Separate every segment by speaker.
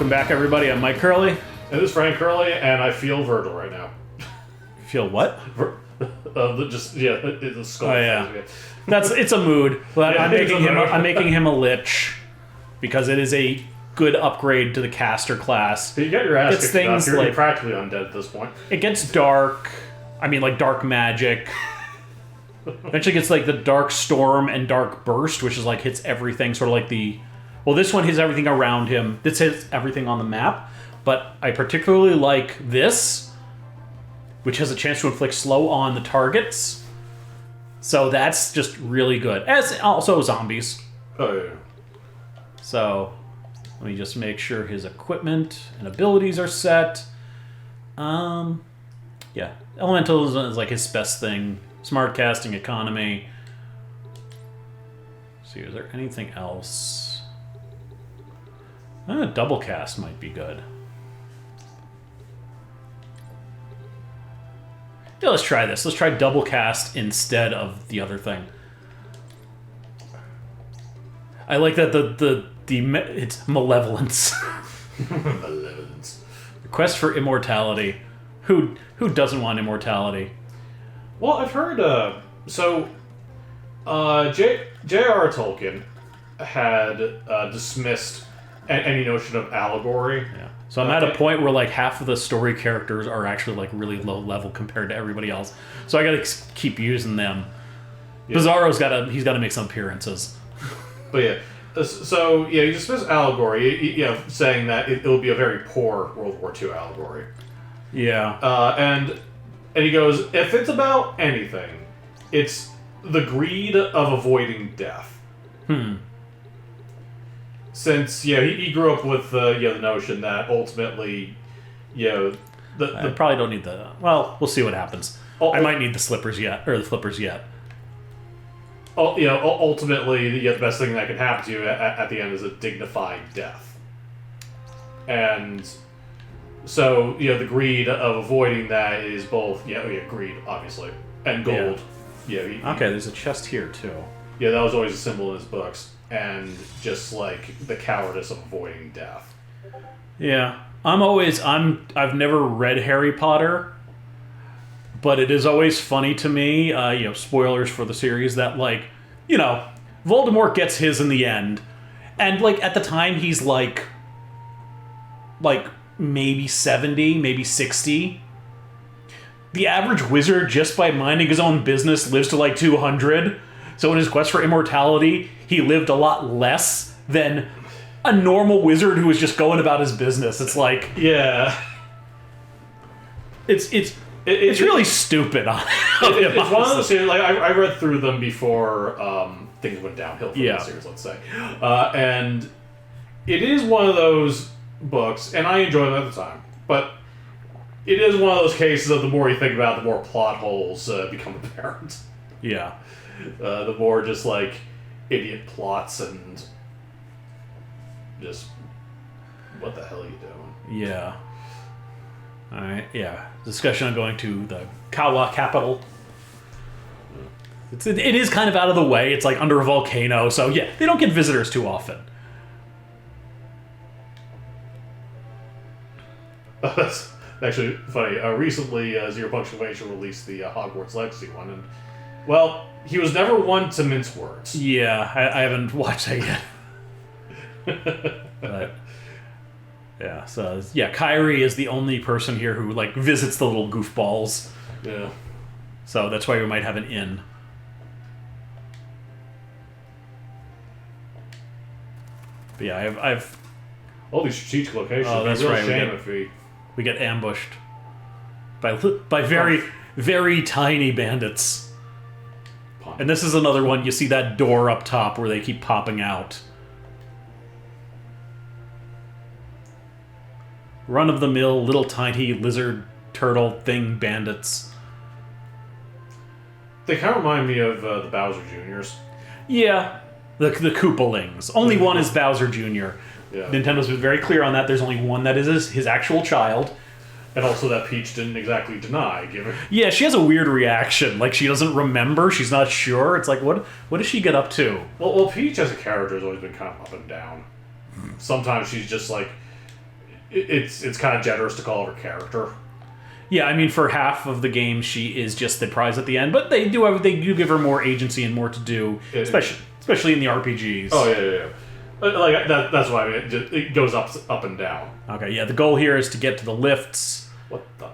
Speaker 1: Welcome back, everybody. I'm Mike Curley.
Speaker 2: And this is Frank Curley, and I feel Virgil right now.
Speaker 1: Feel what?
Speaker 2: The skull.
Speaker 1: Oh yeah, it's a mood. But
Speaker 2: Yeah,
Speaker 1: I'm making him a lich because it is a good upgrade to the caster class.
Speaker 2: You got your ass
Speaker 1: It's
Speaker 2: kicked
Speaker 1: things
Speaker 2: enough. You're
Speaker 1: like-
Speaker 2: practically undead at this point.
Speaker 1: It gets dark. I mean, like dark magic. Eventually gets like the dark storm and dark burst, which is like hits everything. Sort of like the. Well, this one hits everything around him. This hits everything on the map. But I particularly like this, which has a chance to inflict slow on the targets. So that's just really good. As also zombies.
Speaker 2: Oh, yeah.
Speaker 1: So let me just make sure his equipment and abilities are set. Yeah. Elemental is like his best thing. Smart casting, economy. Let's see, is there anything else? Double cast might be good. Yeah, let's try this. Let's try double cast instead of the other thing. I like that it's malevolence.
Speaker 2: Malevolence.
Speaker 1: Quest for immortality. Who doesn't want immortality?
Speaker 2: Well, I've heard, J.R.R. Tolkien had dismissed any notion of allegory.
Speaker 1: Yeah. So I'm at a point where like half of the story characters are actually like really low level compared to everybody else. So I gotta keep using them. Yeah. Bizarro's gotta make some appearances.
Speaker 2: But yeah, so yeah, he dismissed allegory, saying that it will be a very poor World War II allegory.
Speaker 1: Yeah.
Speaker 2: And he goes, if it's about anything, it's the greed of avoiding death. Since he grew up with the notion that ultimately,
Speaker 1: I probably don't need the. Well, we'll see what happens. I might need the slippers yet, or the flippers yet.
Speaker 2: Ultimately, the best thing that can happen to you at the end is a dignified death. And so, the greed of avoiding that is both, greed, obviously, and gold.
Speaker 1: Okay, there's a chest here, too.
Speaker 2: Yeah, that was always a symbol in his books. And just, like, the cowardice of avoiding death.
Speaker 1: Yeah. I've never read Harry Potter, but it is always funny to me, spoilers for the series, that, like, Voldemort gets his in the end. And, like, at the time, he's, like maybe 70, maybe 60. The average wizard, just by minding his own business, lives to, like, 200. So in his quest for immortality, he lived a lot less than a normal wizard who was just going about his business. It's like...
Speaker 2: Yeah.
Speaker 1: It's really stupid.
Speaker 2: It's one of those series, like, I read through them before things went downhill for the series, let's say. And it is one of those books, and I enjoyed them at the time, but it is one of those cases of the more you think about it, the more plot holes become apparent.
Speaker 1: Yeah.
Speaker 2: The more just, like, idiot plots and just, what the hell are you doing?
Speaker 1: Yeah. Alright, yeah. Discussion on going to the Kawa capital. It is kind of out of the way. It's, like, under a volcano, so yeah, they don't get visitors too often.
Speaker 2: That's actually funny. Recently, Zero Punctuation released the Hogwarts Legacy one, and, well, he was never one to mince words.
Speaker 1: Yeah, I haven't watched that yet. But, yeah, so, yeah, Kyrie is the only person here who, like, visits the little goofballs.
Speaker 2: Yeah.
Speaker 1: So that's why we might have an inn. But yeah, I've
Speaker 2: all these strategic locations.
Speaker 1: Oh, that's right. We get ambushed by very, very tiny bandits. And this is another one. You see that door up top where they keep popping out. Run-of-the-mill, little tiny lizard turtle thing bandits.
Speaker 2: They kind of remind me of the Bowser Juniors.
Speaker 1: Yeah, the Koopalings. Only one is Bowser Jr.
Speaker 2: Yeah.
Speaker 1: Nintendo's been very clear on that. There's only one that is his actual child.
Speaker 2: And also that Peach didn't exactly deny, given...
Speaker 1: Yeah, she has a weird reaction. Like, she doesn't remember. She's not sure. It's like, what does she get up to?
Speaker 2: Well, Peach as a character has always been kind of up and down. Sometimes she's just, like, it's kind of generous to call her character.
Speaker 1: Yeah, I mean, for half of the game, she is just the prize at the end, but they do give her more agency and more to do, especially in the RPGs.
Speaker 2: Oh yeah. Like that's why it goes up and down.
Speaker 1: Okay, yeah. The goal here is to get to the lifts.
Speaker 2: What the?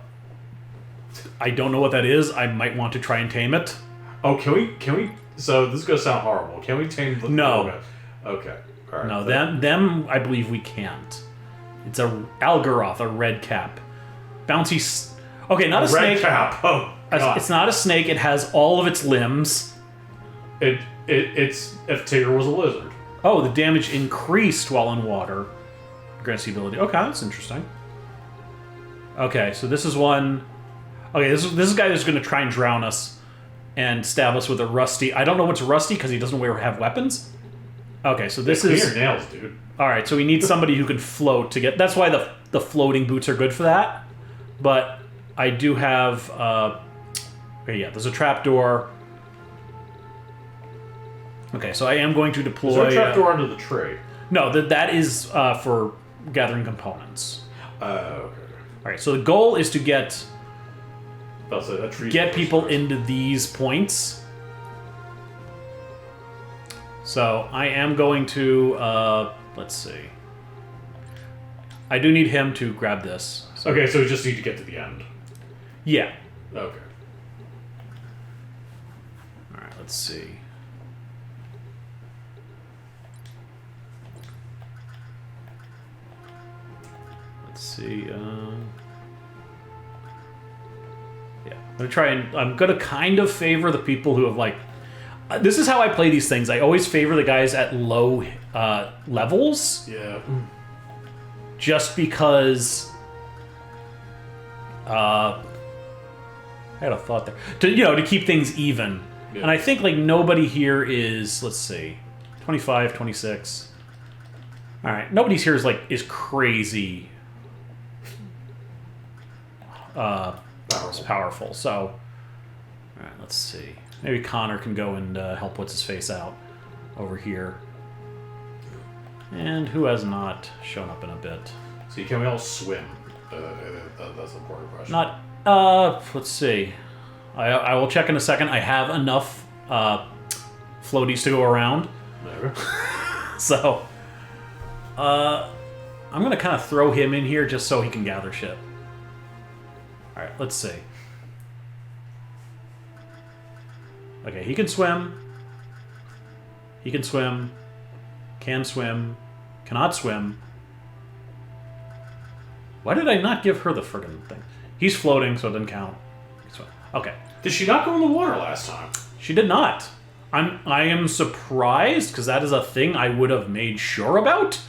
Speaker 1: I don't know what that is. I might want to try and tame it.
Speaker 2: Oh, can we? So this is gonna sound horrible. Can we tame the?
Speaker 1: No.
Speaker 2: Okay. All right.
Speaker 1: No, them. I believe we can't. It's a Algaroth, a red cap, bouncy. Okay, not a snake.
Speaker 2: Red cap. Oh, God.
Speaker 1: It's not a snake. It has all of its limbs.
Speaker 2: It's if Tigger was a lizard.
Speaker 1: Oh, the damage increased while in water. Grants the ability. Okay, that's interesting. Okay, so this is one. Okay, this is a guy that's going to try and drown us and stab us with a rusty. I don't know what's rusty because he doesn't have weapons. Okay, so this is
Speaker 2: your nails, dude.
Speaker 1: All right, so we need somebody who can float to get. That's why the floating boots are good for that. But I do have. Okay, yeah, there's a trapdoor. Okay, so I am going to deploy.
Speaker 2: Is there a trapdoor under the tree?
Speaker 1: No, that is for gathering components.
Speaker 2: Okay.
Speaker 1: All right, so the goal is to get people into these points. So I am going to let's see. I do need him to grab this.
Speaker 2: So. Okay, so we just need to get to the end.
Speaker 1: Yeah.
Speaker 2: Okay.
Speaker 1: All right, let's see. Let's see. Yeah, I'm gonna kind of favor the people who have this is how I play these things. I always favor the guys at low levels.
Speaker 2: Yeah.
Speaker 1: Just because. I had a thought there to keep things even, yeah. And I think nobody here is, let's see, 25, 26. All right, nobody's here is crazy. Powerful. So, all right, let's see. Maybe Connor can go and help what's his face out over here. And who has not shown up in a bit?
Speaker 2: See, can we all swim? That's an important question.
Speaker 1: Not. Let's see. I will check in a second. I have enough floaties to go around.
Speaker 2: Never.
Speaker 1: So, I'm gonna kind of throw him in here just so he can gather shit. All right, let's see. Okay, he can swim. He can swim. Can swim. Cannot swim. Why did I not give her the friggin' thing? He's floating, so it doesn't count. Okay.
Speaker 2: Did she not go in the water last time?
Speaker 1: She did not. I am surprised, because that is a thing I would have made sure about.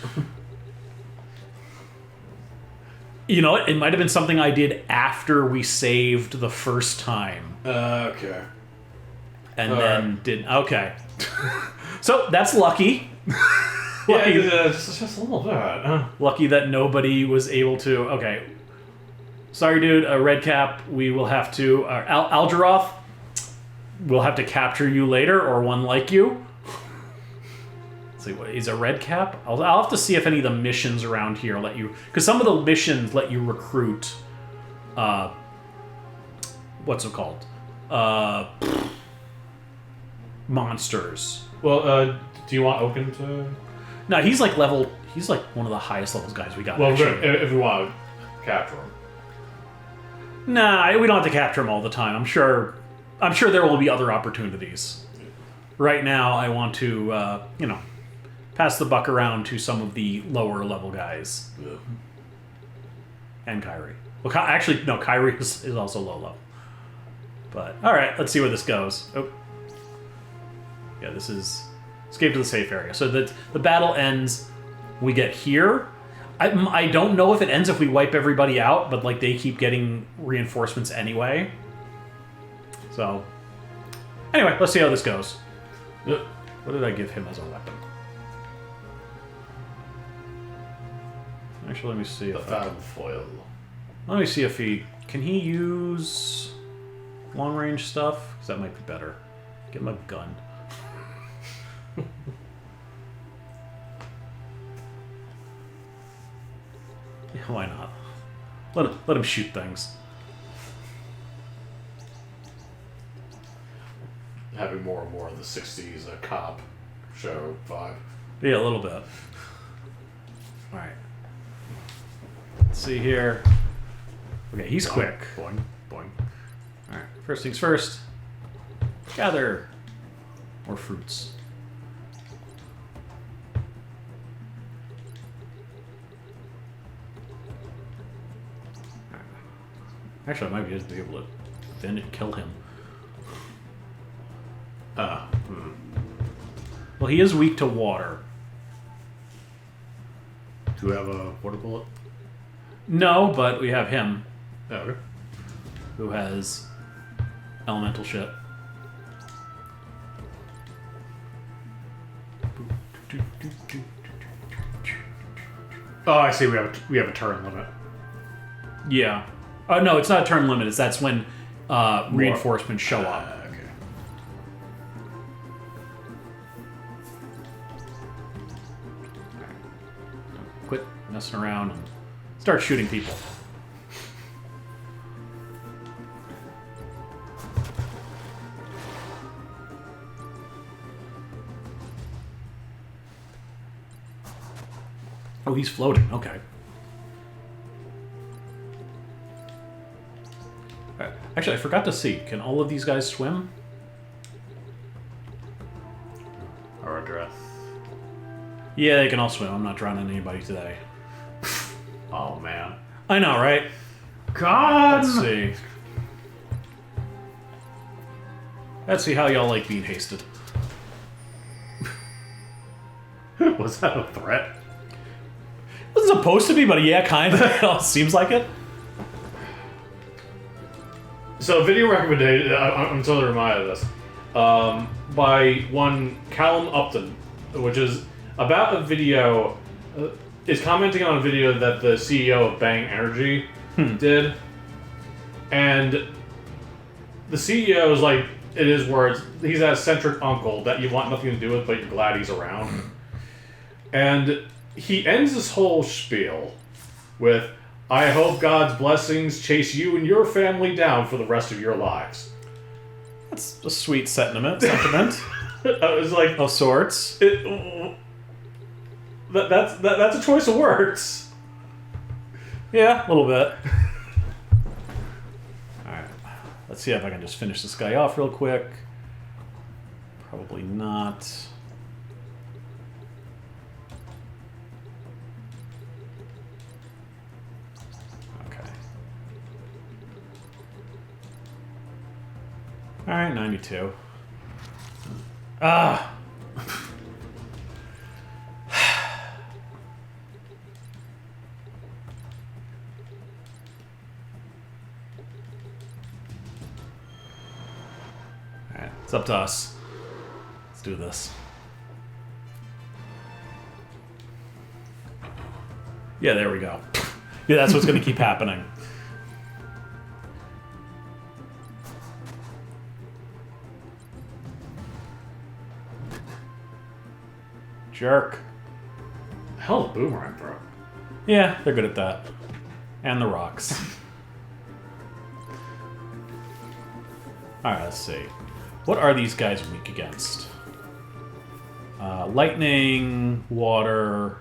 Speaker 1: You know, it might have been something I did after we saved the first time.
Speaker 2: Okay.
Speaker 1: And then did... Okay. So, that's lucky.
Speaker 2: Lucky, yeah, just a little bit.
Speaker 1: Lucky that nobody was able to... Okay. Sorry, dude. Red Cap, we will have to... Algaroth, we'll have to capture you later, or one like you. Let's see, what, he's a Red Cap? I'll have to see if any of the missions around here let you... Because some of the missions let you recruit... what's it called? Monsters.
Speaker 2: Well, do you want Oaken to...
Speaker 1: No, he's level... He's one of the highest levels guys we got.
Speaker 2: Well, if we want to capture him.
Speaker 1: Nah, we don't have to capture him all the time. I'm sure there will be other opportunities. Right now, I want to, pass the buck around to some of the lower level guys.
Speaker 2: Yeah.
Speaker 1: And Kyrie. Well, actually, no, Kyrie is also low level. But, alright, let's see where this goes. Oh. Yeah, this is... Escape to the safe area. So the battle ends, we get here. I don't know if it ends if we wipe everybody out, but they keep getting reinforcements anyway. So, anyway, let's see how this goes. What did I give him as a weapon? Actually, let me see.
Speaker 2: The Fathom Foil.
Speaker 1: Let me see if can he use long range stuff? Because that might be better. Get him a gun. Why not? Let him shoot things.
Speaker 2: Having more and more of the 60s cop show vibe.
Speaker 1: Yeah, a little bit. Alright. Let's see here. Okay, he's quick.
Speaker 2: Boing, boing.
Speaker 1: Alright, first things first. Gather more fruits. Actually, I might just be able to kill him. Well, he is weak to water.
Speaker 2: Do we have a water bullet?
Speaker 1: No, but we have him.
Speaker 2: Oh, okay.
Speaker 1: Who has elemental shit.
Speaker 2: Oh, I see. We have a turn limit.
Speaker 1: Yeah. No, it's not a turn limit. That's when reinforcements show up.
Speaker 2: Okay.
Speaker 1: Quit messing around and start shooting people. Oh, he's floating. Okay. Actually, I forgot to see. Can all of these guys swim?
Speaker 2: Or a dress.
Speaker 1: Yeah, they can all swim. I'm not drowning anybody today.
Speaker 2: Oh, man.
Speaker 1: I know, right?
Speaker 2: God!
Speaker 1: Let's see. Let's see how y'all like being hasted.
Speaker 2: Was that a threat?
Speaker 1: It wasn't supposed to be, but yeah, kind of. It all seems like it.
Speaker 2: So, video recommendation, I'm totally reminded of this, by one Callum Upton, which is about a video, is commenting on a video that the CEO of Bang Energy did, and the CEO is like, it is words, he's that eccentric uncle that you want nothing to do with, but you're glad he's around. And he ends this whole spiel with, I hope God's blessings chase you and your family down for the rest of your lives.
Speaker 1: That's a sweet sentiment.
Speaker 2: I was like,
Speaker 1: Of sorts.
Speaker 2: that's a choice of words.
Speaker 1: Yeah, a little bit. Alright. Let's see if I can just finish this guy off real quick. Probably not. Okay. Alright, 92. Ah! Alright, it's up to us. Let's do this. Yeah, there we go. Yeah, that's what's going to keep happening. Jerk.
Speaker 2: Hell of a boomerang throw.
Speaker 1: Yeah, they're good at that. And the rocks. Alright, let's see. What are these guys weak against? Lightning, water...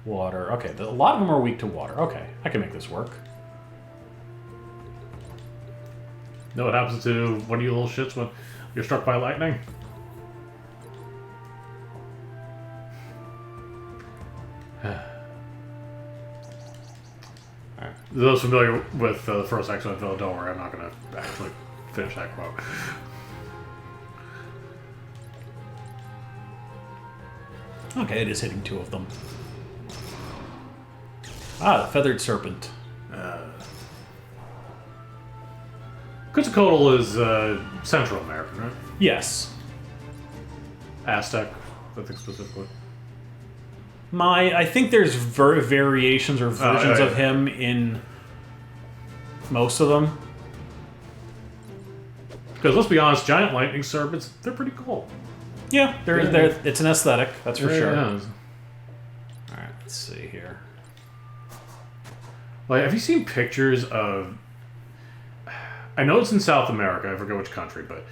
Speaker 1: Water. Okay, a lot of them are weak to water. Okay, I can make this work.
Speaker 2: Know what happens to one of you little shits when you're struck by lightning? Alright. Those familiar with the first X-Men film, don't worry, I'm not going to actually finish that quote.
Speaker 1: Okay, it is hitting two of them. Ah, the feathered serpent.
Speaker 2: Quetzalcoatl is Central American, right?
Speaker 1: Yes.
Speaker 2: Aztec, I think specifically.
Speaker 1: I think there's variations or versions
Speaker 2: yeah.
Speaker 1: of him in most of them.
Speaker 2: Because let's be honest, giant lightning serpents, they're pretty cool.
Speaker 1: Yeah, it's an aesthetic, that's for sure.
Speaker 2: Yeah.
Speaker 1: Alright. Let's see here.
Speaker 2: Like, have you seen pictures of... I know it's in South America, I forget which country, but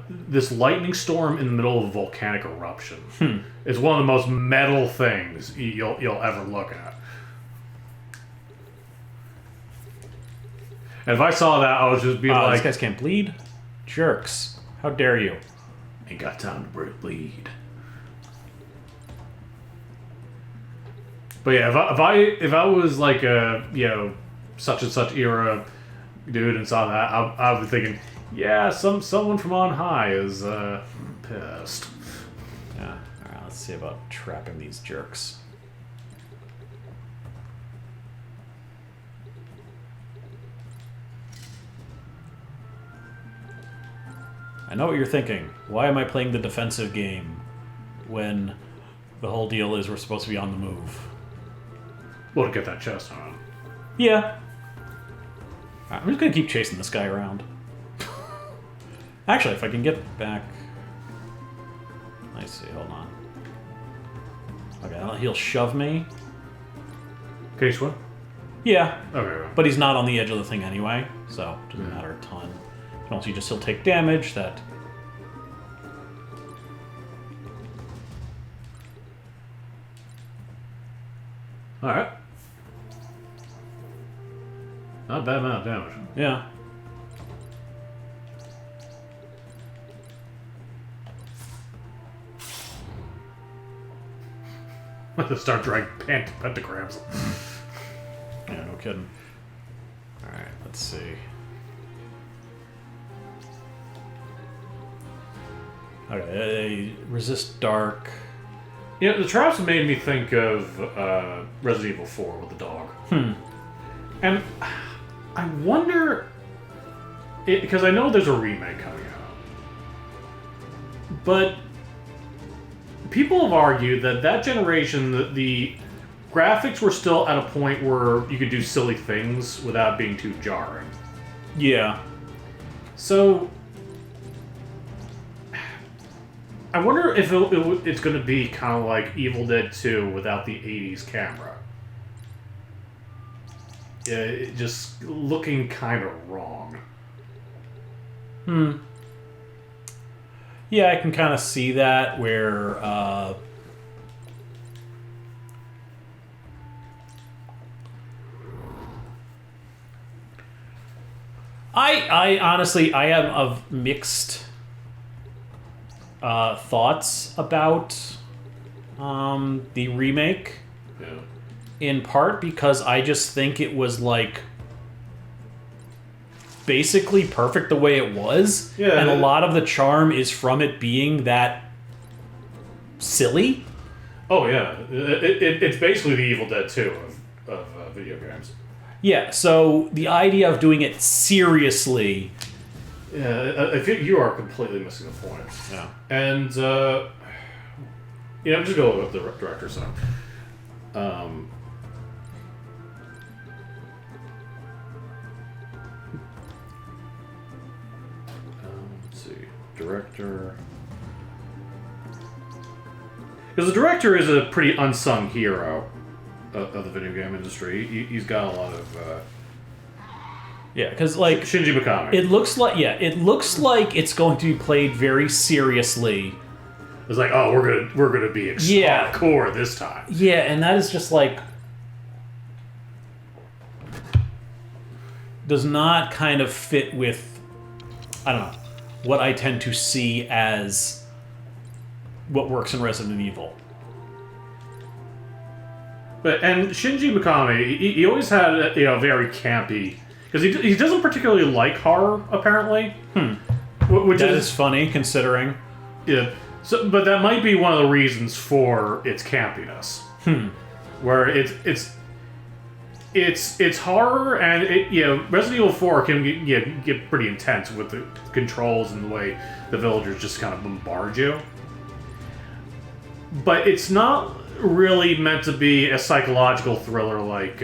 Speaker 2: this lightning storm in the middle of a volcanic eruption is one of the most metal things you'll ever look at. And if I saw that, I would just be like...
Speaker 1: These guys can't bleed? Jerks. How dare you?
Speaker 2: Ain't got time to bleed. But yeah, if I was like a, such and such era dude and saw that, I would be thinking, yeah, someone from on high is pissed.
Speaker 1: Yeah. All right, let's see about trapping these jerks. I know what you're thinking. Why am I playing the defensive game when the whole deal is we're supposed to be on the move?
Speaker 2: Well, to get that chest on.
Speaker 1: Yeah. I'm just going to keep chasing this guy around. Actually, if I can get back... Let's see, hold on. Okay, he'll shove me.
Speaker 2: Can you swim?
Speaker 1: Yeah.
Speaker 2: Okay.
Speaker 1: But he's not on the edge of the thing anyway, so it doesn't matter a ton. And also, he'll take damage that...
Speaker 2: Alright. Not a bad amount of damage.
Speaker 1: Yeah.
Speaker 2: I'm gonna start drawing pentagrams.
Speaker 1: Yeah, no kidding. Alright, let's see. Okay, resist dark.
Speaker 2: Yeah, the traps made me think of Resident Evil 4 with the dog. And I wonder... because I know there's a remake coming out. But people have argued that generation, the graphics were still at a point where you could do silly things without being too jarring.
Speaker 1: Yeah.
Speaker 2: So... I wonder if it's going to be kind of like Evil Dead 2 without the 80s camera. Yeah, it just looking kind of wrong.
Speaker 1: Yeah, I can kind of see that where... I honestly, I am of mixed... thoughts about the remake.
Speaker 2: Yeah.
Speaker 1: In part because I just think it was like basically perfect the way it was.
Speaker 2: Yeah.
Speaker 1: And a lot of the charm is from it being that silly.
Speaker 2: Oh yeah, it's basically the Evil Dead 2 of video games.
Speaker 1: Yeah, so the idea of doing it seriously...
Speaker 2: Yeah, I think you are completely missing the point.
Speaker 1: Yeah.
Speaker 2: And, just go with the director's side. Let's see. Director... Because the director is a pretty unsung hero of the video game industry. He's got a lot of...
Speaker 1: Yeah, because like
Speaker 2: Shinji Mikami.
Speaker 1: it looks like it's going to be played very seriously.
Speaker 2: It's like, oh, we're gonna be hardcore this time.
Speaker 1: Yeah, and that is just like does not kind of fit with, I don't know, what I tend to see as what works in Resident Evil.
Speaker 2: And Shinji Mikami, he always had a very campy. Because he doesn't particularly like horror, apparently. Which
Speaker 1: is funny, considering.
Speaker 2: Yeah. So, but that might be one of the reasons for its campiness. Where it's horror, and Resident Evil 4 can get pretty intense with the controls and the way the villagers just kind of bombard you. But it's not really meant to be a psychological thriller like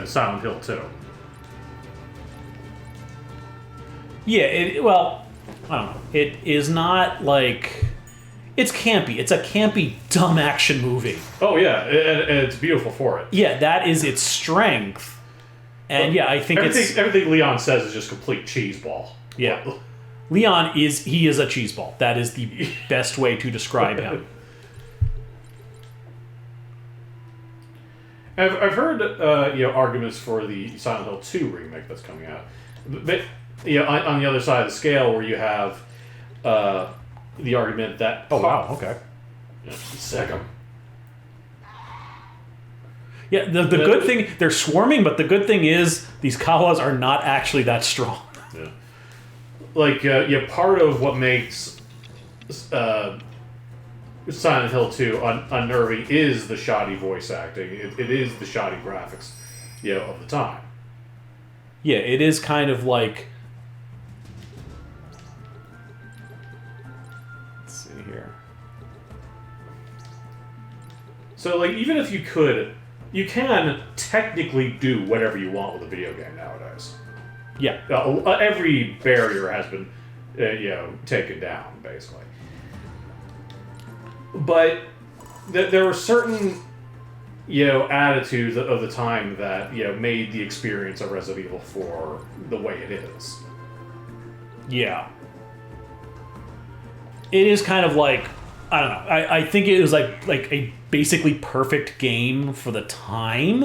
Speaker 2: Silent Hill 2.
Speaker 1: Yeah, well, I don't know. It is not like It's campy. It's a campy, dumb action movie.
Speaker 2: Oh yeah, and it's beautiful for it.
Speaker 1: Yeah, that is its strength. And yeah, I think
Speaker 2: everything Leon says is just complete cheeseball.
Speaker 1: Yeah. Leon is a cheeseball. That is the best way to describe him.
Speaker 2: I've heard arguments for the Silent Hill 2 remake that's coming out. But on the other side of the scale, where you have the argument that
Speaker 1: okay.
Speaker 2: Second.
Speaker 1: Yeah, the good thing, they're swarming, but the good thing is these Kawas are not actually that strong.
Speaker 2: Yeah. Like, part of what makes Silent Hill 2 unnerving is the shoddy voice acting. It is the shoddy graphics, of the time.
Speaker 1: Yeah, it is kind of like... Let's see here.
Speaker 2: So, like, even if you could... You can technically do whatever you want with a video game nowadays.
Speaker 1: Yeah.
Speaker 2: Every barrier has been, taken down, basically. But there were certain, attitudes of the time that, made the experience of Resident Evil 4 the way it is.
Speaker 1: Yeah. It is kind of like, I don't know. I think it was like a basically perfect game for the time.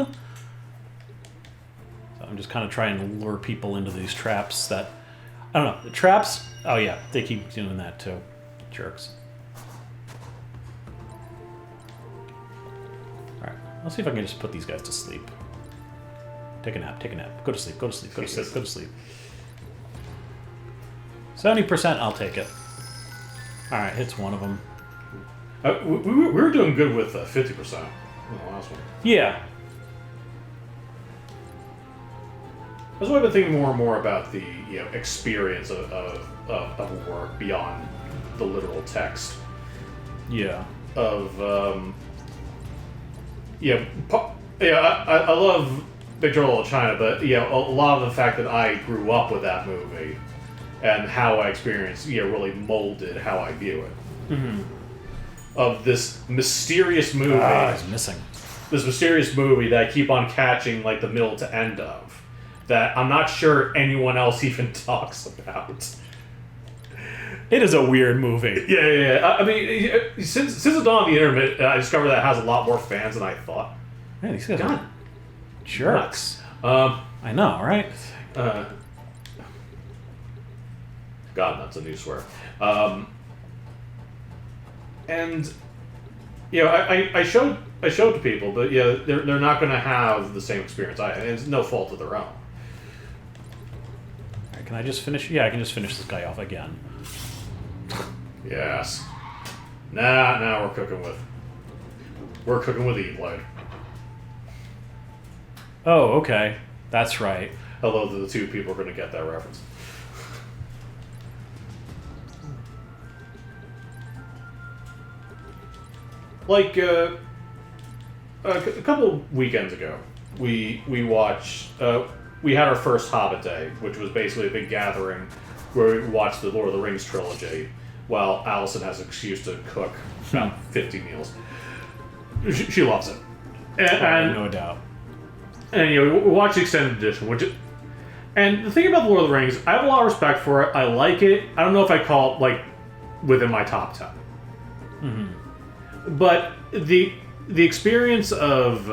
Speaker 1: So I'm just kind of trying to lure people into these traps that... I don't know. The traps... Oh, yeah. They keep doing that, too. Jerks. Alright. Let's see if I can just put these guys to sleep. Take a nap. Take a nap. Go to sleep. Go to sleep. Go to sleep. Go to sleep. 70%, I'll take it. Alright, hits one of them.
Speaker 2: We were doing good with 50% in the last one.
Speaker 1: Yeah.
Speaker 2: That's why I've been thinking more and more about the experience of work beyond the literal text.
Speaker 1: Yeah.
Speaker 2: I love Big Trouble in Little China, but a lot of the fact that I grew up with that movie and how I experienced really molded how I view it.
Speaker 1: Mm-hmm.
Speaker 2: Of this mysterious movie.
Speaker 1: He's missing.
Speaker 2: This mysterious movie that I keep on catching like the middle to end of. That I'm not sure anyone else even talks about.
Speaker 1: It is a weird movie.
Speaker 2: Yeah. I mean, since the dawn of the internet, I discovered that it has a lot more fans than I thought.
Speaker 1: Man, these guys are jerks. I know, right?
Speaker 2: God, that's a new swear. And I showed to people, but they're not going to have the same experience and it's no fault of their own.
Speaker 1: Alright, can I just finish? Yeah, I can just finish this guy off again.
Speaker 2: Yes. Nah, we're cooking with E-Blade.
Speaker 1: Oh, okay. That's right.
Speaker 2: Although the two people are going to get that reference. Like, a couple weekends ago, we watched, we had our first Hobbit Day, which was basically a big gathering where we watched the Lord of the Rings trilogy, while Allison has an excuse to cook about 50 meals. She loves it. And
Speaker 1: no doubt.
Speaker 2: And, we watched the extended edition, and the thing about the Lord of the Rings, I have a lot of respect for it. I like it. I don't know if I call it, like, within my top 10.
Speaker 1: Mm-hmm.
Speaker 2: But the experience of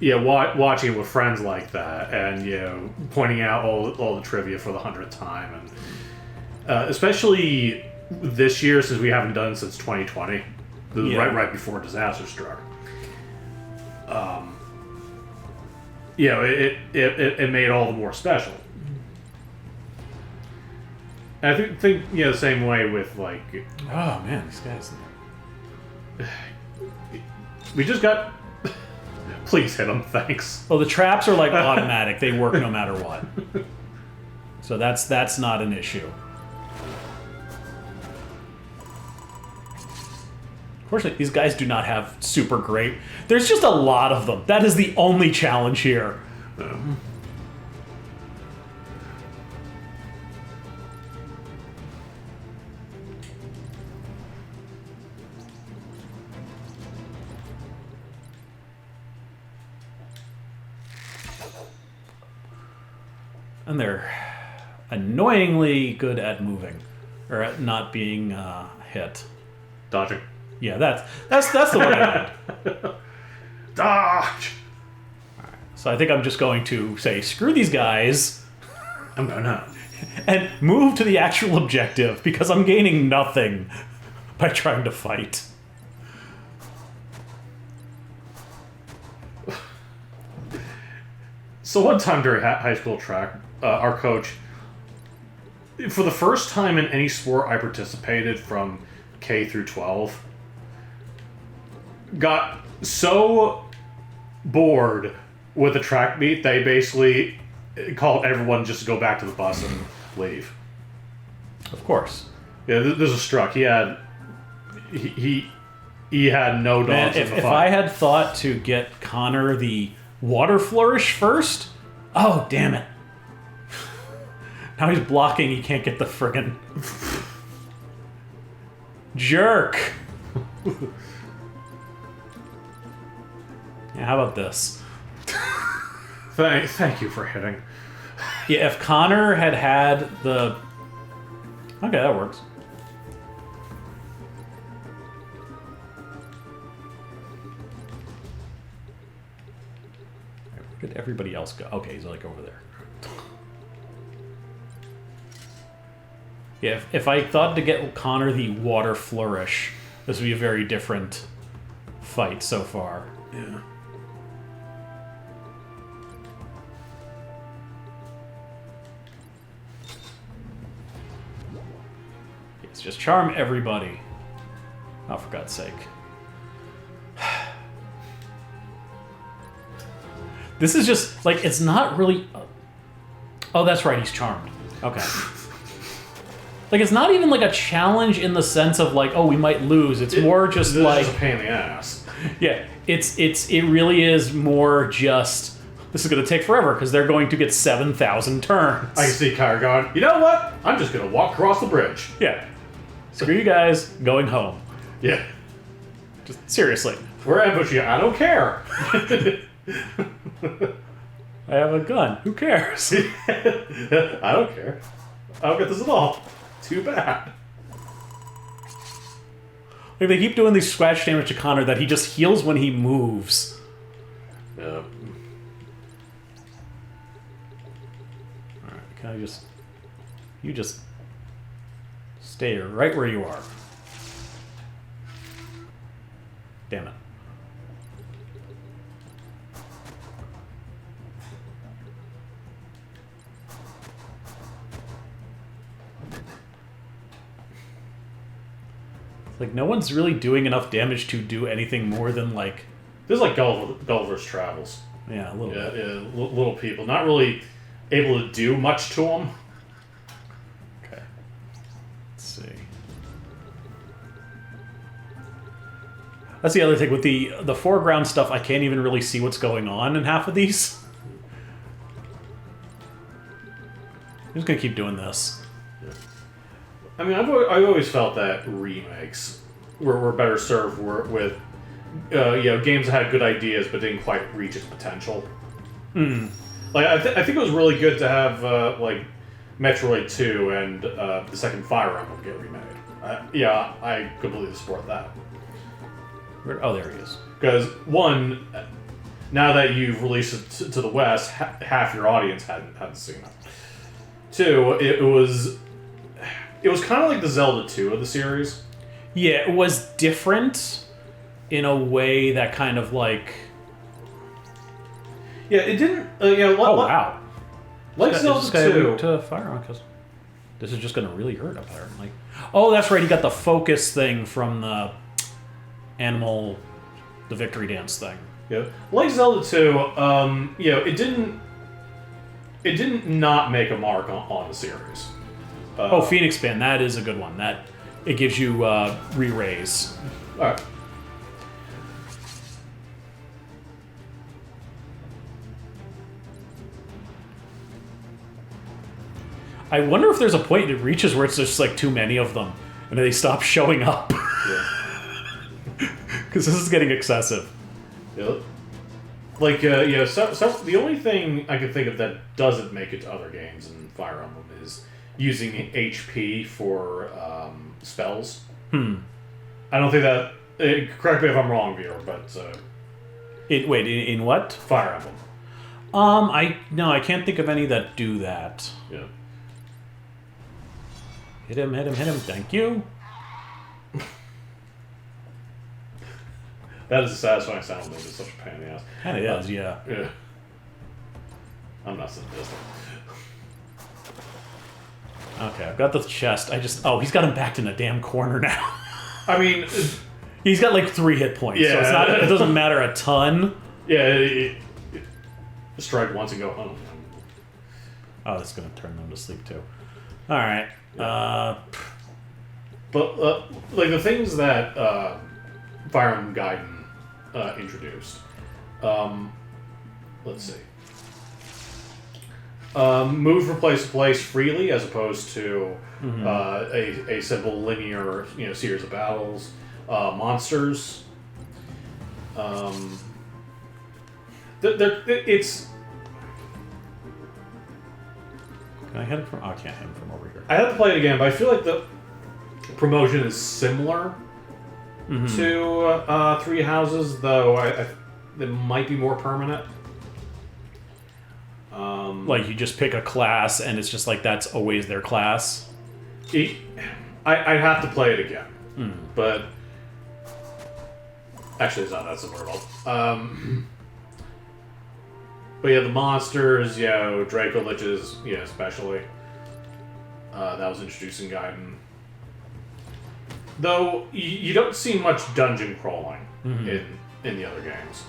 Speaker 2: watching it with friends like that, and pointing out all the trivia for the 100th time, and especially this year since we haven't done since 2020, right before disaster struck. It made it all the more special. And I think the same way with like.
Speaker 1: Oh man, these guys.
Speaker 2: We just got. Please hit them, thanks.
Speaker 1: Well, the traps are like automatic; they work no matter what. So that's not an issue. Unfortunately, these guys do not have super great. There's just a lot of them. That is the only challenge here. And they're annoyingly good at moving. Or at not being hit.
Speaker 2: Dodging.
Speaker 1: Yeah, that's the word I had.
Speaker 2: Dodge!
Speaker 1: So I think I'm just going to say, screw these guys.
Speaker 2: I'm gonna.
Speaker 1: And move to the actual objective, because I'm gaining nothing by trying to fight.
Speaker 2: So one time during high school track, our coach, for the first time in any sport I participated from K through 12, got so bored with the track meet, they basically called everyone just to go back to the bus and leave.
Speaker 1: Of course.
Speaker 2: Yeah, there's a struck. He had no dogs in the fight.
Speaker 1: If I had thought to get Connor the water flourish first, oh damn it! Now he's blocking. He can't get the friggin' jerk. Yeah, how about this?
Speaker 2: Thank you for hitting.
Speaker 1: Yeah, if Connor had the... Okay, that works. Where did everybody else go? Okay, he's like over there. Yeah, if I thought to get Connor the water flourish, this would be a very different fight so far.
Speaker 2: Yeah.
Speaker 1: Yes, just charm everybody. Oh, for God's sake. This is just, like, it's not really... Oh, that's right, he's charmed. Okay. Like, it's not even, like, a challenge in the sense of, like, oh, we might lose. It's more just, like...
Speaker 2: It's just a pain in the ass.
Speaker 1: Yeah, it really is more just... This is going to take forever, because they're going to get 7,000 turns.
Speaker 2: I can see Kyra going, you know what? I'm just going to walk across the bridge.
Speaker 1: Yeah. Screw you guys, going home.
Speaker 2: Yeah.
Speaker 1: Just, seriously.
Speaker 2: We're ambushing you. I don't care.
Speaker 1: I have a gun. Who cares?
Speaker 2: I don't care. I don't get this at all. Too bad.
Speaker 1: Like, they keep doing these scratch damage to Connor that he just heals when he moves.
Speaker 2: Yeah.
Speaker 1: Alright, can I just... You just... Stay right where you are. Damn it. Like, no one's really doing enough damage to do anything more than, like...
Speaker 2: This is like Gulliver's Travels.
Speaker 1: Yeah, a little bit.
Speaker 2: Yeah, little people. Not really able to do much to them.
Speaker 1: Okay. Let's see. That's the other thing. With the foreground stuff, I can't even really see what's going on in half of these. I'm just gonna keep doing this.
Speaker 2: I mean, I've always felt that remakes were better served with games that had good ideas but didn't quite reach its potential. Like I think it was really good to have like Metroid 2 and the second Fire Emblem get remade. Yeah, I completely support that.
Speaker 1: Oh, there he is.
Speaker 2: Because one, now that you've released it to the West, half your audience hadn't seen it. Two, it was kind of like the Zelda 2 of the series.
Speaker 1: Yeah, it was different in a way that kind of like...
Speaker 2: Yeah, it didn't...
Speaker 1: wow.
Speaker 2: Like Zelda 2...
Speaker 1: to fire on, because this is just going to really hurt, apparently. Oh, that's right, he got the focus thing from the animal... the victory dance thing.
Speaker 2: Yeah. Like Zelda 2, it didn't not make a mark on the series.
Speaker 1: Phoenix Band, that is a good one. That it gives you re-raise.
Speaker 2: Alright.
Speaker 1: I wonder if there's a point it reaches where it's just like too many of them, and they stop showing up.
Speaker 2: Yeah.
Speaker 1: Because this is getting excessive.
Speaker 2: Yep. Like, so the only thing I can think of that doesn't make it to other games in Fire Emblem is using HP for spells. I don't think that... correct me if I'm wrong, viewer, but...
Speaker 1: in what?
Speaker 2: Fire Emblem.
Speaker 1: I can't think of any that do that.
Speaker 2: Yeah.
Speaker 1: Hit him, thank you.
Speaker 2: That is a satisfying sound, though. It's such a pain in the ass.
Speaker 1: Kinda is, yeah.
Speaker 2: Yeah. I'm not sadistic.
Speaker 1: Okay, I've got the chest. Oh, he's got him backed in a damn corner now.
Speaker 2: I mean...
Speaker 1: He's got like 3 hit points, so it doesn't matter a ton.
Speaker 2: Yeah, strike once and go home.
Speaker 1: Oh, that's gonna turn them to sleep too. Alright.
Speaker 2: But, like, the things that Fire Emblem Gaiden introduced. Let's see. Move from place to place freely as opposed to a simple linear series of battles. Monsters. It's...
Speaker 1: Can I hit him from... Oh, I can't hit him from over here.
Speaker 2: I have to play it again, but I feel like the promotion is similar to Three Houses, though it might be more permanent.
Speaker 1: Like, you just pick a class, and it's just like that's always their class?
Speaker 2: I'd have to play it again. But... Actually, it's not that similar at all. But yeah, the monsters, Draco Liches, especially. That was introduced in Gaiden. Though, you don't see much dungeon crawling in the other games.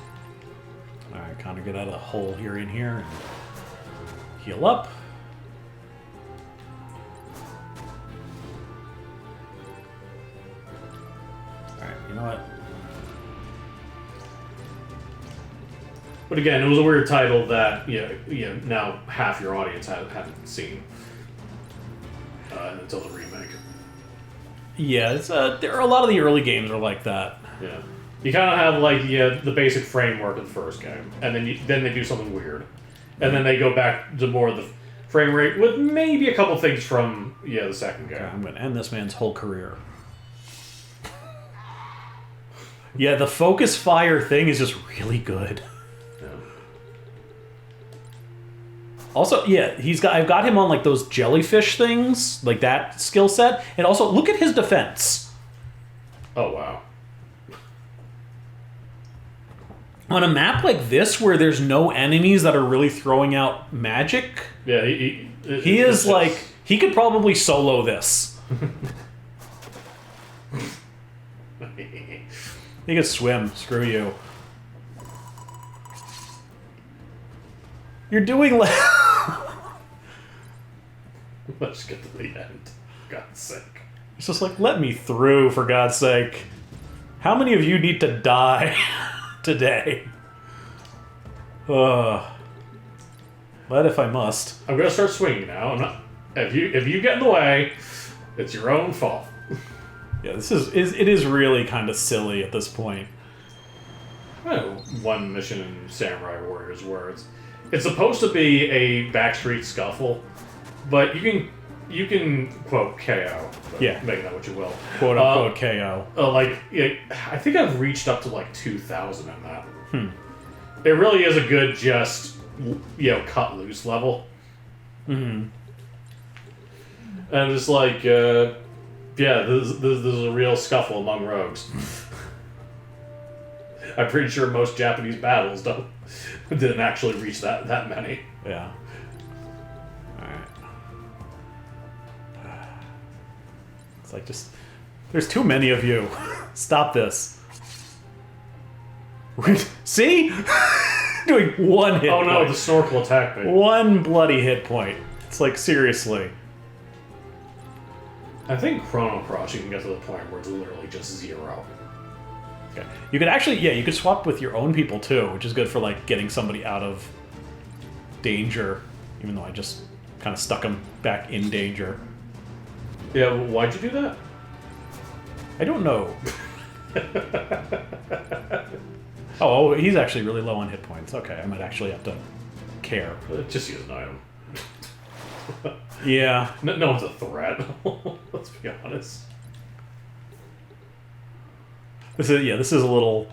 Speaker 1: Alright, kind of get out of the hole here and here. And heal up. Alright, you know what?
Speaker 2: But again, it was a weird title that now half your audience haven't seen until the remake.
Speaker 1: Yeah, there are a lot of the early games are like that.
Speaker 2: Yeah, you kind of have like the basic framework of the first game, and then they do something weird, and then they go back to more of the frame rate with maybe a couple things from the second game.
Speaker 1: Okay, I'm going to end this man's whole career. Yeah, the focus fire thing is just really good. Also, I've got him on like those jellyfish things, like that skill set, and also look at his defense.
Speaker 2: Oh wow!
Speaker 1: On a map like this, where there's no enemies that are really throwing out magic, he is like he could probably solo this. He could swim. Screw you. You're doing
Speaker 2: Let's get to the end. For God's sake.
Speaker 1: It's just like, let me through, for God's sake. How many of you need to die today? But if I must.
Speaker 2: I'm gonna start swinging now. I'm not. If you get in the way, it's your own fault.
Speaker 1: Yeah, it is really kind of silly at this point.
Speaker 2: One mission in Samurai Warriors where it's supposed to be a backstreet scuffle, but you can quote KO.
Speaker 1: Yeah,
Speaker 2: make that what you will.
Speaker 1: Quote unquote KO.
Speaker 2: I think I've reached up to like 2,000 in that. It really is a good just cut loose level. And it's like this is a real scuffle among rogues. I'm pretty sure most Japanese battles didn't actually reach that many.
Speaker 1: Yeah. Alright. It's like there's too many of you. Stop this. See? Doing one hit point.
Speaker 2: Oh no, the snorkel attacked me.
Speaker 1: One bloody hit point. It's like, seriously.
Speaker 2: I think Chrono Cross you can get to the point where it's literally just 0.
Speaker 1: Okay. You could actually, you could swap with your own people too, which is good for like getting somebody out of danger, even though I just kind of stuck them back in danger.
Speaker 2: Yeah, why'd you do that?
Speaker 1: I don't know. Oh, he's actually really low on hit points. Okay, I might actually have to care.
Speaker 2: Just use an item.
Speaker 1: Yeah.
Speaker 2: No one's a threat. Let's be honest.
Speaker 1: This is a little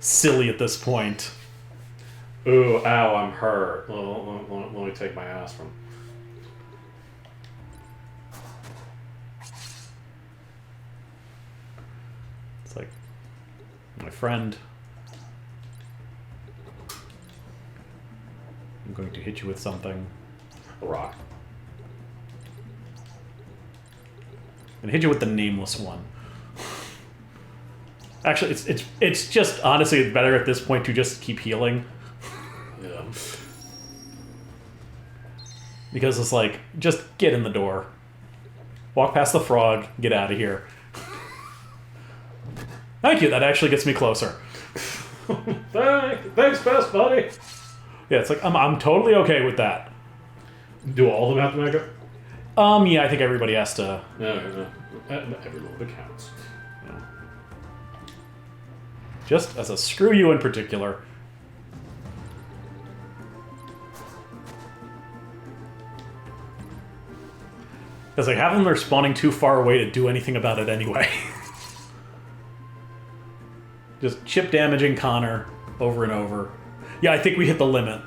Speaker 1: silly at this point.
Speaker 2: Ooh, ow, I'm hurt. Let me take my aspirin.
Speaker 1: It's like, my friend, I'm going to hit you with something.
Speaker 2: A rock.
Speaker 1: I'm gonna hit you with the nameless one. Actually, it's just honestly better at this point to just keep healing.
Speaker 2: Yeah.
Speaker 1: Because it's like, just get in the door. Walk past the frog, get out of here. Thank you, that actually gets me closer.
Speaker 2: Thanks, best buddy.
Speaker 1: Yeah, it's like, I'm totally okay with that.
Speaker 2: Do all of them have to make it?
Speaker 1: Yeah, I think everybody has to...
Speaker 2: No. Every little bit counts.
Speaker 1: Just as a screw you in particular. Because like, half of them are spawning too far away to do anything about it anyway. Just chip damaging Connor over and over. Yeah, I think we hit the limit.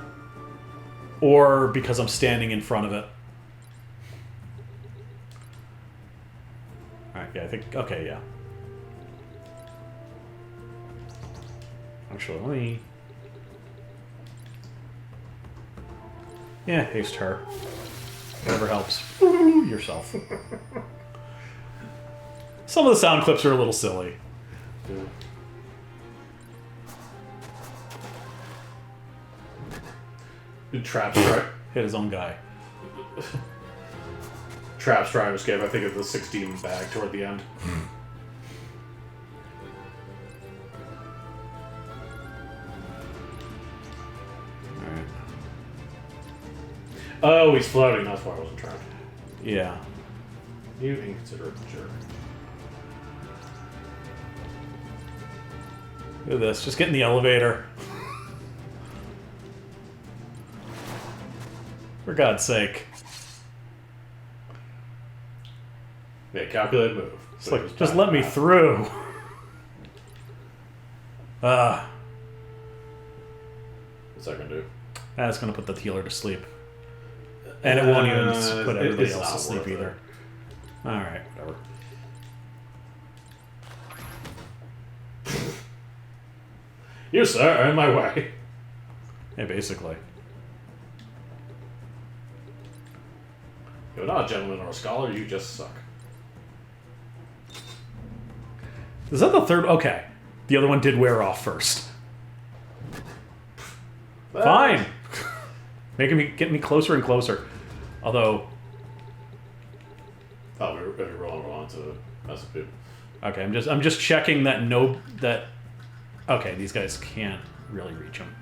Speaker 1: Or because I'm standing in front of it. Alright, yeah, I think... Okay, yeah. Actually, let me... Yeah, haste her. Whatever helps. Woo, yourself. Some of the sound clips are a little silly.
Speaker 2: Yeah. Traps, right?
Speaker 1: Hit his own guy.
Speaker 2: Traps trying to escape. I think of the 16 bag toward the end.
Speaker 1: Alright.
Speaker 2: Oh, he's floating. That's why I wasn't trapped.
Speaker 1: Yeah.
Speaker 2: You inconsiderate jerk.
Speaker 1: Look at this. Just get in the elevator. For God's sake.
Speaker 2: Yeah, calculated move.
Speaker 1: It's like, just let me through.
Speaker 2: What's that gonna do?
Speaker 1: That's gonna put the healer to sleep. And it won't even put everybody
Speaker 2: it's
Speaker 1: else to
Speaker 2: not
Speaker 1: sleep
Speaker 2: worth it.
Speaker 1: either. Alright, whatever.
Speaker 2: You, sir, are in my way.
Speaker 1: Yeah, basically.
Speaker 2: You're not a gentleman or a scholar, you just suck.
Speaker 1: Is that the third? Okay. The other one did wear off first. Fine. Get me closer and closer. Although...
Speaker 2: Oh, we're rolling on to that's a bit.
Speaker 1: Okay, I'm just checking that okay, these guys can't really reach him.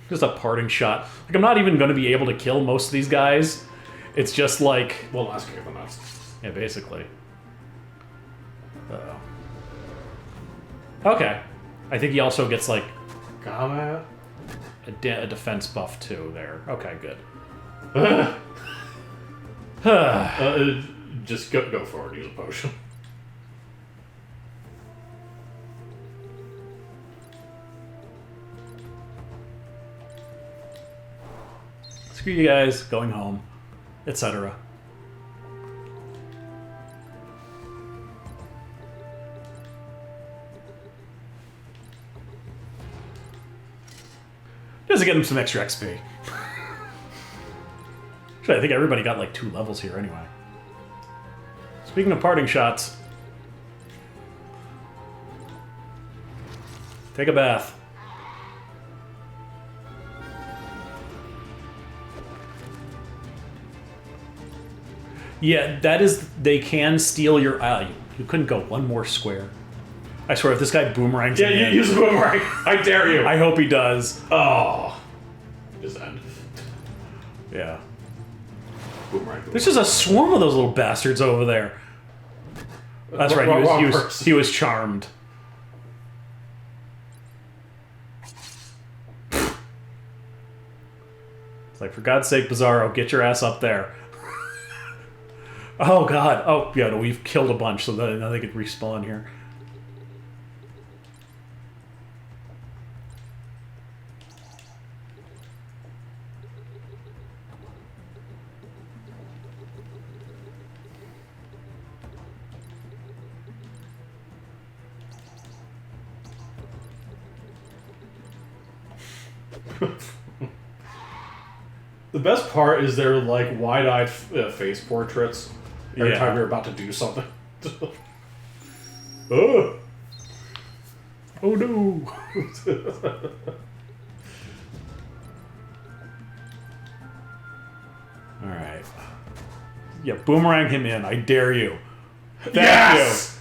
Speaker 1: Just a parting shot. Like, I'm not even going to be able to kill most of these guys. It's just like...
Speaker 2: Well, last kick of the nuts.
Speaker 1: Yeah, basically. Uh-oh. Okay. I think he also gets, like...
Speaker 2: Combat?
Speaker 1: A defense buff, too, there. Okay, good.
Speaker 2: Just go forward, use a potion.
Speaker 1: Screw you guys, going home, etc. Just to get him some extra XP. Actually, I think everybody got like 2 levels here anyway. Speaking of parting shots, take a bath. Yeah, that is... They can steal your... you couldn't go one more square. I swear, if this guy boomerangs
Speaker 2: Yeah,
Speaker 1: me
Speaker 2: you
Speaker 1: in,
Speaker 2: use a boomerang. I dare you.
Speaker 1: I hope he does.
Speaker 2: Oh. Just end.
Speaker 1: Yeah.
Speaker 2: Boomerang.
Speaker 1: There's just a swarm of those little bastards over there. That's right, he was charmed. It's like, for God's sake, Bizarro, get your ass up there. Oh, God. Oh, yeah, no, we've killed a bunch, so that now they could respawn here.
Speaker 2: The best part is their like wide-eyed face portraits every time you're about to do something. Oh,
Speaker 1: oh no! All right. Yeah, boomerang him in. I dare you. Thank
Speaker 2: yes!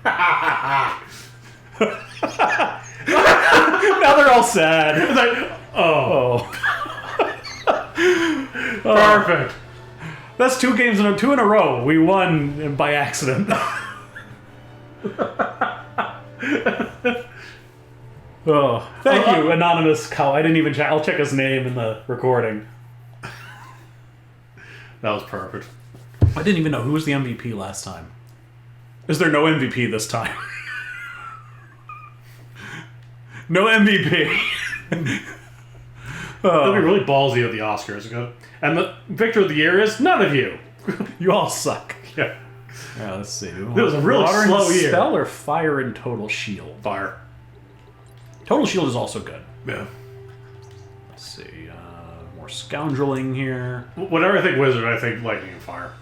Speaker 1: you. Now they're all sad.
Speaker 2: It's like, oh. Perfect.
Speaker 1: That's two in a row. We won by accident. Oh, thank you, anonymous cow. I didn't even check. I'll check his name in the recording.
Speaker 2: That was perfect.
Speaker 1: I didn't even know who was the MVP last time. Is there no MVP this time? No MVP.
Speaker 2: That'd be really ballsy of the Oscars. And the victor of the year is none of you.
Speaker 1: You all suck.
Speaker 2: Yeah.
Speaker 1: Yeah, let's see.
Speaker 2: It was a really
Speaker 1: Water
Speaker 2: slow
Speaker 1: and
Speaker 2: year.
Speaker 1: Spell or fire and total shield?
Speaker 2: Fire.
Speaker 1: Total shield is also good.
Speaker 2: Yeah.
Speaker 1: Let's see. More scoundreling here.
Speaker 2: Whenever I think wizard, I think lightning and fire.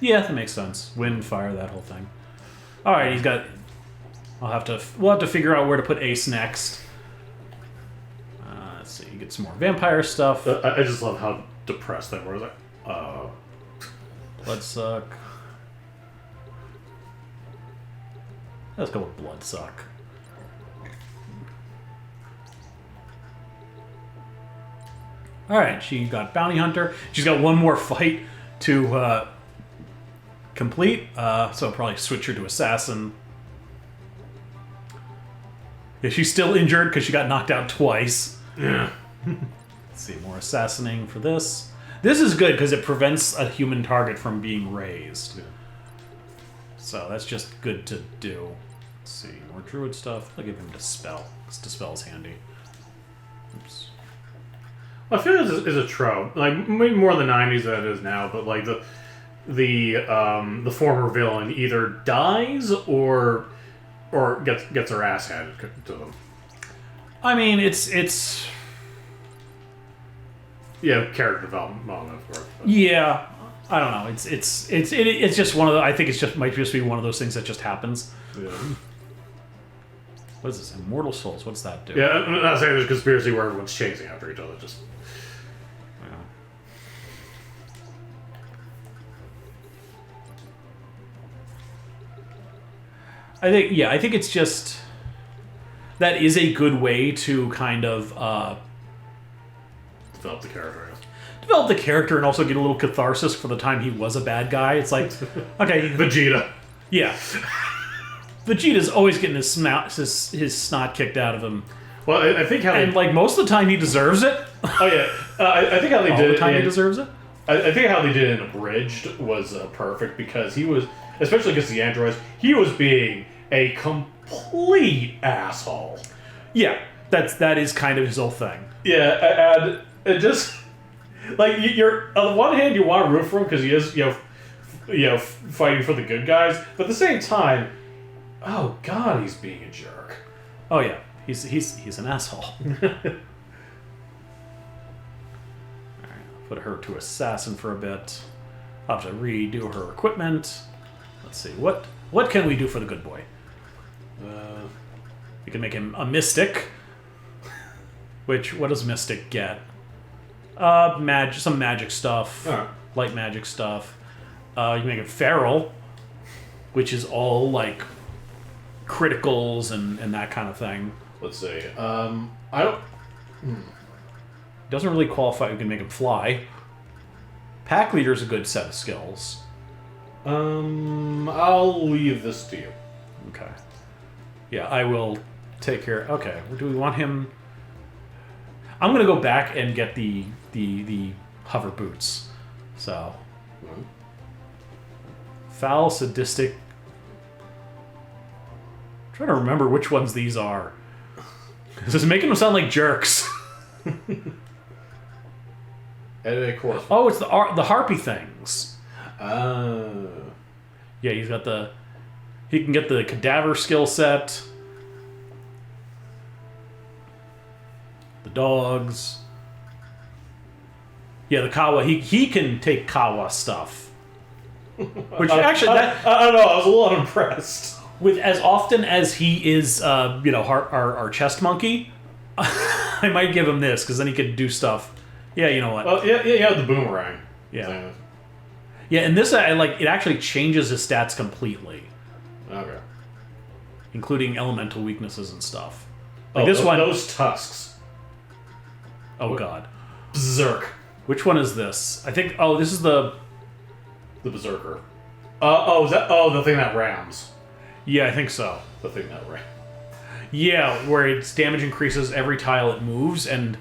Speaker 1: Yeah, that makes sense. Wind, fire, that whole thing. All right, he's got. We'll have to figure out where to put Ace next. Let's see. You get some more vampire stuff.
Speaker 2: I just love how depressed they were. Like,
Speaker 1: Bloodsuck. Let's go with Bloodsuck. Alright, she got Bounty Hunter. She's got one more fight to complete, so I'll probably switch her to Assassin. Yeah, she's still injured because she got knocked out twice.
Speaker 2: yeah.
Speaker 1: Let's see, more assassinating for this. This is good because it prevents a human target from being raised.
Speaker 2: Yeah.
Speaker 1: So that's just good to do. Let's see, more druid stuff. I'll give him Dispel, because Dispel's handy. Oops.
Speaker 2: I feel like this is a trope, like maybe more in the '90s than it is now. But like the former villain either dies or gets her ass handed to them.
Speaker 1: I mean, it's
Speaker 2: Yeah, character development, of course. But.
Speaker 1: yeah. I don't know. It's just one of the. I think might just be one of those things that just happens.
Speaker 2: Yeah.
Speaker 1: What is this? Immortal Souls. What's that do?
Speaker 2: Yeah, I'm not saying there's a conspiracy where everyone's chasing after each other. Just
Speaker 1: I think it's just that is a good way to kind of
Speaker 2: develop the character.
Speaker 1: develop the character and also get a little catharsis for the time he was a bad guy. It's like, okay,
Speaker 2: Vegeta.
Speaker 1: yeah, Vegeta's always getting his snot kicked out of him.
Speaker 2: Well, I think how
Speaker 1: and like most of the time he deserves it.
Speaker 2: Oh yeah, I think how they
Speaker 1: All
Speaker 2: did
Speaker 1: the time
Speaker 2: it.
Speaker 1: he deserves it.
Speaker 2: I think how they did it in Abridged was perfect because he was, especially against the androids, he was being a complete asshole.
Speaker 1: Yeah, that is kind of his whole thing.
Speaker 2: Yeah, and it just like you're on the one hand you want to root for him because he is fighting for the good guys, but at the same time, oh god, he's being a jerk.
Speaker 1: Oh yeah, he's an asshole. Alright, I'll put her to assassin for a bit. I'll have to redo her equipment. Let's see, what can we do for the good boy? We can make him a mystic. Which, what does mystic get? Some magic stuff.
Speaker 2: Alright.
Speaker 1: Light magic stuff. You can make him feral. which is all like criticals and that kind of thing.
Speaker 2: Let's see. I don't.
Speaker 1: Doesn't really qualify. You can make him fly. Pack leader's a good set of skills.
Speaker 2: I'll leave this to you.
Speaker 1: Okay. Yeah, I will take care. Okay. Do we want him? I'm gonna go back and get the hover boots. So. Foul, sadistic. I'm trying to remember which ones these are. This is making them sound like jerks.
Speaker 2: Of course.
Speaker 1: Oh, it's the harpy things.
Speaker 2: Oh.
Speaker 1: Yeah, he's got the. He can get the cadaver skill set. The dogs. Yeah, the Kawa. He can take Kawa stuff. Which actually,
Speaker 2: I don't know. I was a little unimpressed.
Speaker 1: With as often as he is, our chest monkey, I might give him this because then he could do stuff. Yeah, you know what?
Speaker 2: Oh yeah, the boomerang.
Speaker 1: Yeah, yeah, and this I like. It actually changes his stats completely.
Speaker 2: Okay.
Speaker 1: Including elemental weaknesses and stuff. Like this one.
Speaker 2: Those tusks.
Speaker 1: Oh god.
Speaker 2: Berserk.
Speaker 1: Which one is this? I think. Oh, this is the
Speaker 2: berserker. Is that? The thing that rams.
Speaker 1: Yeah, I think so.
Speaker 2: The thing that rams.
Speaker 1: Yeah, where its damage increases every tile it moves, and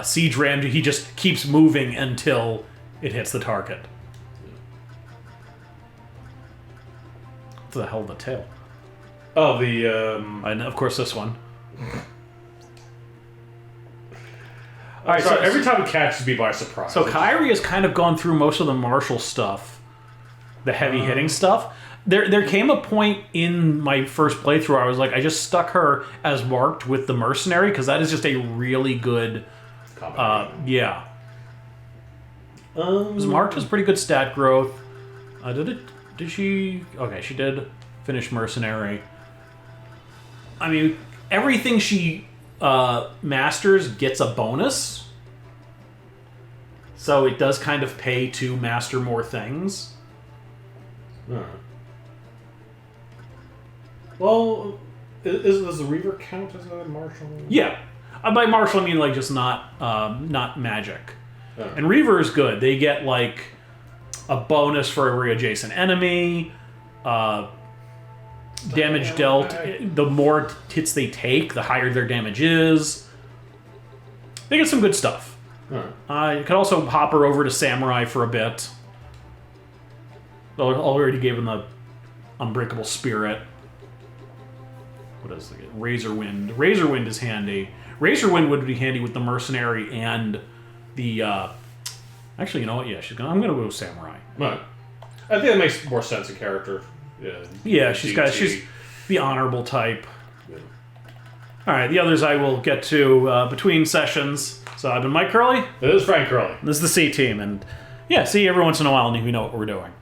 Speaker 1: Siege Ram, he just keeps moving until it hits the target. What the hell, the tail?
Speaker 2: Oh, the
Speaker 1: And of course, this one.
Speaker 2: All right, so every time it catches me by surprise.
Speaker 1: So Kyrie has kind of gone through most of the martial stuff, the heavy hitting stuff. There came a point in my first playthrough where I was like, I just stuck her as marked with the mercenary because that is just a really good. Yeah. Because marked has pretty good stat growth. Did she? Okay, she did finish mercenary. I mean, everything she masters gets a bonus, so it does kind of pay to master more things.
Speaker 2: Well, does the Reaver count as a martial?
Speaker 1: Yeah, by martial I mean like just not magic. And Reaver is good. They get like a bonus for every adjacent enemy. Damage dealt. The more hits they take, the higher their damage is. They get some good stuff. You could also hop her over to Samurai for a bit. I already gave him the Unbreakable Spirit. What is it? Razor Wind. Razor Wind is handy. Razor Wind would be handy with the Mercenary and the... Actually, you know what? Yeah, I'm going to go Samurai.
Speaker 2: Right. I think that makes more sense in character.
Speaker 1: Yeah, she's the honorable type. Yeah. All right, the others I will get to between sessions. So I've been Mike Curley.
Speaker 2: This is Frank Curley.
Speaker 1: This is the C Team, and yeah, see you every once in a while, and we know what we're doing.